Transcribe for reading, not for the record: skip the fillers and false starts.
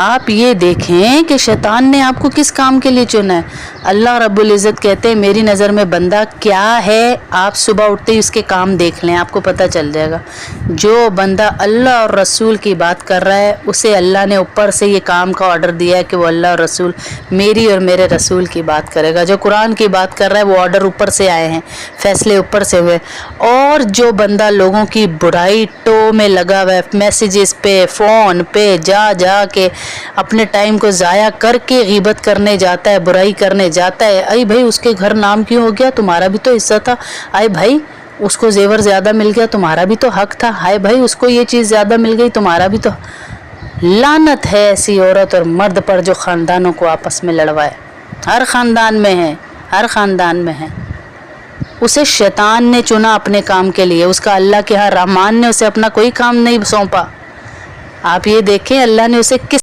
آپ یہ دیکھیں کہ شیطان نے آپ کو کس کام کے لیے چنا ہے۔ اللہ رب العزت کہتے ہیں میری نظر میں بندہ کیا ہے، آپ صبح اٹھتے ہی اس کے کام دیکھ لیں، آپ کو پتہ چل جائے گا۔ جو بندہ اللہ اور رسول کی بات کر رہا ہے اسے اللہ نے اوپر سے یہ کام کا آرڈر دیا ہے کہ وہ اللہ اور رسول، میری اور میرے رسول کی بات کرے گا۔ جو قرآن کی بات کر رہا ہے وہ آرڈر اوپر سے آئے ہیں، فیصلے اوپر سے ہوئے۔ اور جو بندہ لوگوں کی برائی ٹو میں لگا ہوا ہے، میسیجز پہ، فون پہ جا کے اپنے ٹائم کو ضائع کر کے غیبت کرنے جاتا ہے، برائی کرنے جاتا ہے، اے بھائی اس کے گھر نام کیوں ہو گیا، تمہارا بھی تو حصہ تھا، اے بھائی اس کو زیور زیادہ مل گیا، تمہارا بھی تو حق تھا، ہائے بھائی اس کو یہ چیز زیادہ مل گئی، تمہارا بھی تو۔ لعنت ہے ایسی عورت اور مرد پر جو خاندانوں کو آپس میں لڑوائے۔ ہر خاندان میں ہے، ہر خاندان میں ہے۔ اسے شیطان نے چنا اپنے کام کے لیے، اس کا اللہ کے ہاں رحمان نے اسے اپنا کوئی کام نہیں سونپا۔ آپ یہ دیکھیں اللہ نے اسے کس